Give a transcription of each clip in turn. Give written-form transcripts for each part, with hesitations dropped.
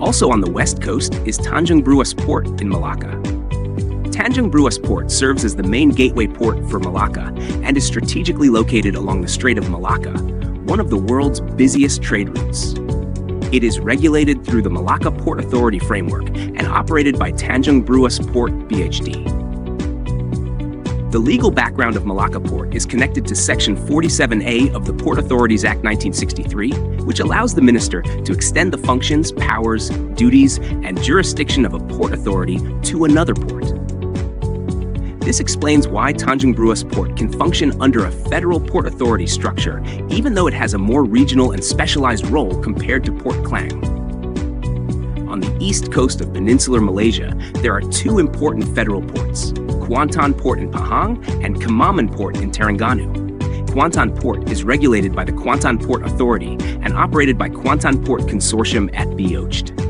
Also on the west coast is Tanjung Bruas Port in Malacca. Tanjung Bruas Port serves as the main gateway port for Malacca and is strategically located along the Strait of Malacca, one of the world's busiest trade routes. It is regulated through the Malacca Port Authority framework and operated by Tanjung Bruas Port BHD. The legal background of Malacca Port is connected to Section 47A of the Port Authorities Act 1963, which allows the minister to extend the functions, powers, duties, and jurisdiction of a port authority to another port. This explains why Tanjung Bruas Port can function under a federal port authority structure, even though it has a more regional and specialized role compared to Port Klang. On the east coast of peninsular Malaysia, there are two important federal ports, Kuantan Port in Pahang and Kemaman Port in Terengganu. Kuantan Port is regulated by the Kuantan Port Authority and operated by Kuantan Port Consortium at BHD.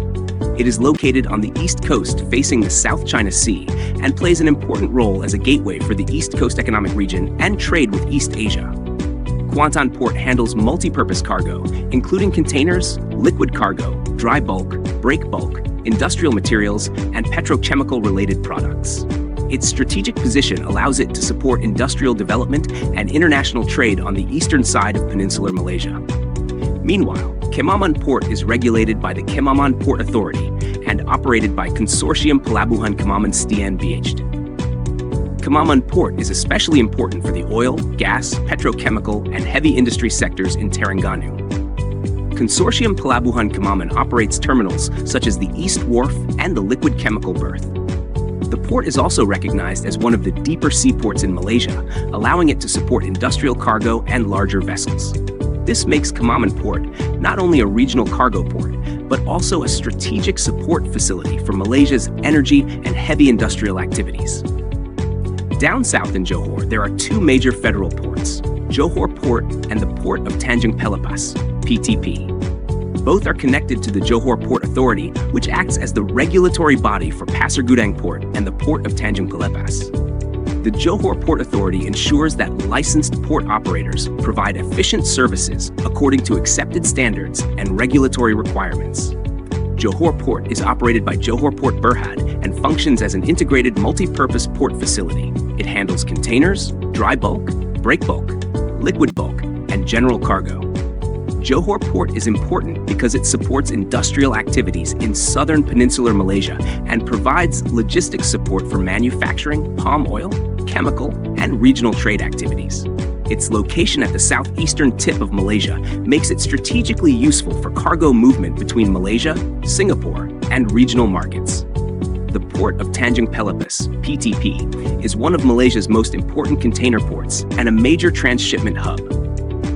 It is located on the east coast facing the South China Sea and plays an important role as a gateway for the East Coast Economic Region and trade with East Asia. Kuantan Port handles multi-purpose cargo, including containers, liquid cargo, dry bulk, break bulk, industrial materials, and petrochemical-related products. Its strategic position allows it to support industrial development and international trade on the eastern side of peninsular Malaysia. Meanwhile, Kemaman Port is regulated by the Kemaman Port Authority and operated by Consortium Pelabuhan Kemaman Stian BHD. Kemaman Port is especially important for the oil, gas, petrochemical, and heavy industry sectors in Terengganu. Consortium Pelabuhan Kemaman operates terminals such as the East Wharf and the Liquid Chemical Berth. The port is also recognized as one of the deeper seaports in Malaysia, allowing it to support industrial cargo and larger vessels. This makes Kemaman Port not only a regional cargo port, but also a strategic support facility for Malaysia's energy and heavy industrial activities. Down south in Johor, there are two major federal ports, Johor Port and the Port of Tanjung Pelepas, PTP. Both are connected to the Johor Port Authority, which acts as the regulatory body for Pasir Gudang Port and the Port of Tanjung Pelepas. The Johor Port Authority ensures that licensed port operators provide efficient services according to accepted standards and regulatory requirements. Johor Port is operated by Johor Port Berhad and functions as an integrated multi-purpose port facility. It handles containers, dry bulk, break bulk, liquid bulk, and general cargo. Johor Port is important because it supports industrial activities in southern peninsular Malaysia and provides logistics support for manufacturing, palm oil, chemical, and regional trade activities. Its location at the southeastern tip of Malaysia makes it strategically useful for cargo movement between Malaysia, Singapore, and regional markets. The Port of Tanjung Pelepas, PTP, is one of Malaysia's most important container ports and a major transshipment hub.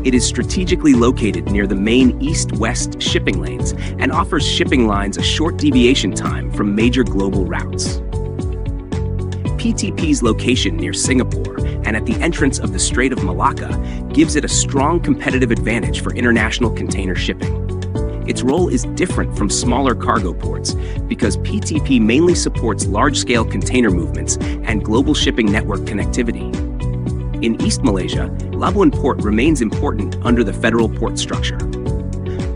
It is strategically located near the main east-west shipping lanes and offers shipping lines a short deviation time from major global routes. PTP's location near Singapore and at the entrance of the Strait of Malacca gives it a strong competitive advantage for international container shipping. Its role is different from smaller cargo ports because PTP mainly supports large-scale container movements and global shipping network connectivity. In East Malaysia, Labuan Port remains important under the federal port structure.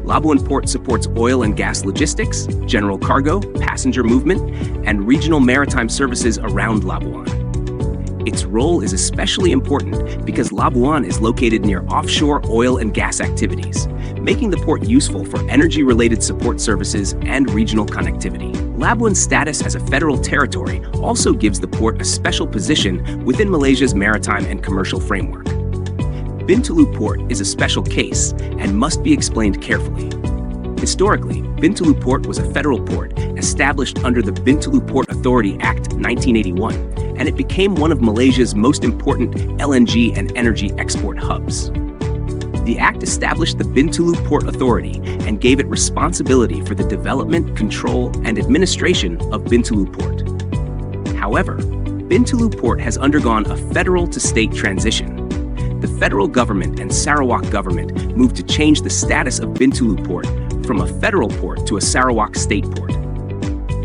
Labuan Port supports oil and gas logistics, general cargo, passenger movement, and regional maritime services around Labuan. Its role is especially important because Labuan is located near offshore oil and gas activities, making the port useful for energy-related support services and regional connectivity. Labuan's status as a federal territory also gives the port a special position within Malaysia's maritime and commercial framework. Bintulu Port is a special case and must be explained carefully. Historically, Bintulu Port was a federal port established under the Bintulu Port Authority Act 1981, and it became one of Malaysia's most important LNG and energy export hubs. The act established the Bintulu Port Authority and gave it responsibility for the development, control, and administration of Bintulu Port. However, Bintulu Port has undergone a federal to state transition. The federal government and Sarawak government moved to change the status of Bintulu Port from a federal port to a Sarawak state port.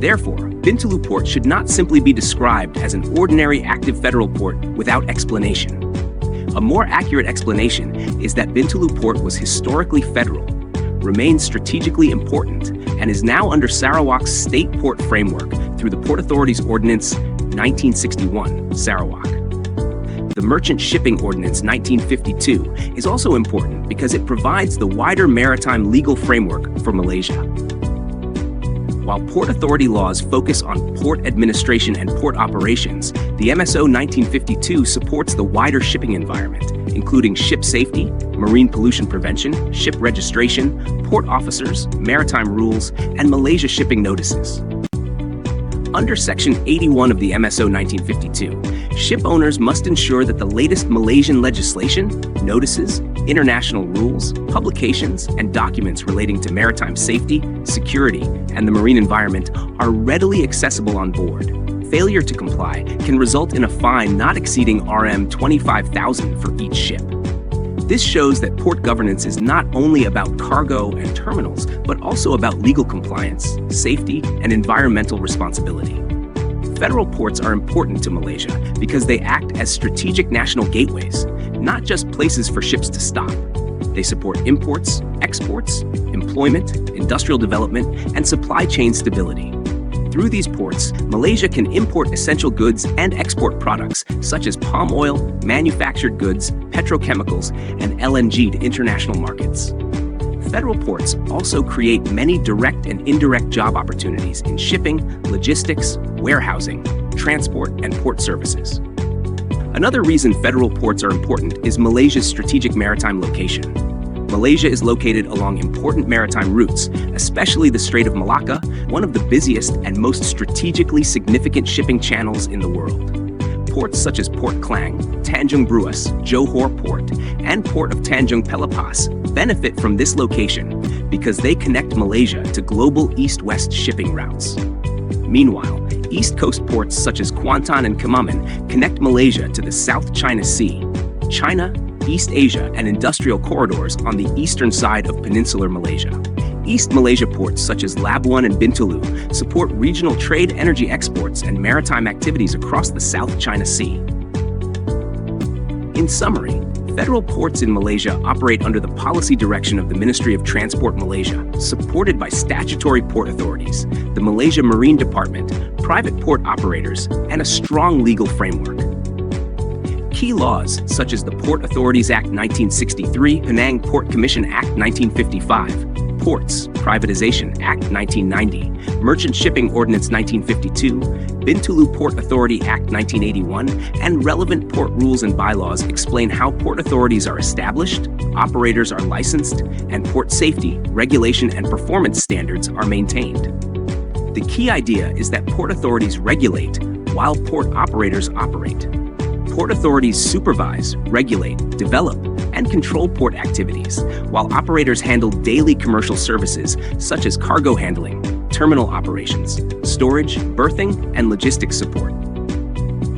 Therefore, Bintulu Port should not simply be described as an ordinary active federal port without explanation. A more accurate explanation is that Bintulu Port was historically federal, remains strategically important, and is now under Sarawak's State Port Framework through the Port Authority's Ordinance 1961, Sarawak. The Merchant Shipping Ordinance 1952 is also important because it provides the wider maritime legal framework for Malaysia. While Port Authority laws focus on port administration and port operations, the MSO 1952 supports the wider shipping environment, including ship safety, marine pollution prevention, ship registration, port officers, maritime rules, and Malaysia shipping notices. Under Section 81 of the MSO 1952, ship owners must ensure that the latest Malaysian legislation, notices, international rules, publications, and documents relating to maritime safety, security, and the marine environment are readily accessible on board. Failure to comply can result in a fine not exceeding Rm 25,000 for each ship. This shows that port governance is not only about cargo and terminals, but also about legal compliance, safety, and environmental responsibility. Federal ports are important to Malaysia because they act as strategic national gateways, not just places for ships to stop. They support imports, exports, employment, industrial development, and supply chain stability. Through these ports, Malaysia can import essential goods and export products such as palm oil, manufactured goods, petrochemicals, and LNG to international markets. Federal ports also create many direct and indirect job opportunities in shipping, logistics, warehousing, transport, and port services. Another reason federal ports are important is Malaysia's strategic maritime location. Malaysia is located along important maritime routes, especially the Strait of Malacca, one of the busiest and most strategically significant shipping channels in the world. Ports such as Port Klang, Tanjung Bruas, Johor Port, and Port of Tanjung Pelepas benefit from this location because they connect Malaysia to global east-west shipping routes. Meanwhile, East Coast ports such as Kuantan and Kemaman connect Malaysia to the South China Sea, China, East Asia, and industrial corridors on the eastern side of peninsular Malaysia. East Malaysia ports such as Labuan and Bintulu support regional trade, energy exports, and maritime activities across the South China Sea. In summary, federal ports in Malaysia operate under the policy direction of the Ministry of Transport Malaysia, supported by statutory port authorities, the Malaysia Marine Department, private port operators, and a strong legal framework. Key laws, such as the Port Authorities Act 1963, Penang Port Commission Act 1955, Ports Privatization Act 1990, Merchant Shipping Ordinance 1952, Bintulu Port Authority Act 1981, and relevant port rules and bylaws explain how port authorities are established, operators are licensed, and port safety, regulation, and performance standards are maintained. The key idea is that port authorities regulate while port operators operate. Port authorities supervise, regulate, develop, and control port activities, while operators handle daily commercial services such as cargo handling, terminal operations, storage, berthing, and logistics support.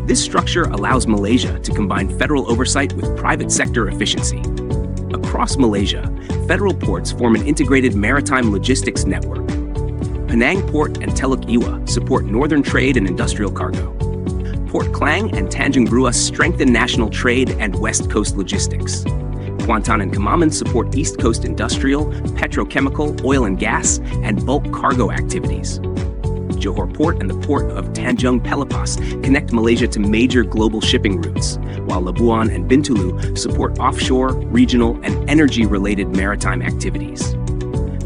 This structure allows Malaysia to combine federal oversight with private sector efficiency. Across Malaysia, federal ports form an integrated maritime logistics network. Penang Port and Teluk Iwa support northern trade and industrial cargo. Port Klang and Tanjung Bruas strengthen national trade and West Coast logistics. Kuantan and Kemaman support East Coast industrial, petrochemical, oil and gas, and bulk cargo activities. Johor Port and the Port of Tanjung Pelepas connect Malaysia to major global shipping routes, while Labuan and Bintulu support offshore, regional, and energy-related maritime activities.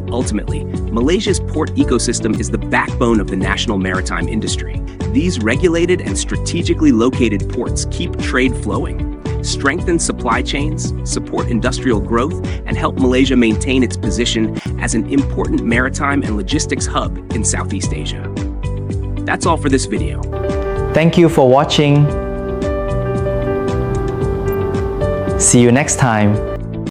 Ultimately, Malaysia's port ecosystem is the backbone of the national maritime industry. These regulated and strategically located ports keep trade flowing, strengthen supply chains, support industrial growth, and help Malaysia maintain its position as an important maritime and logistics hub in Southeast Asia. That's all for this video. Thank you for watching. See you next time.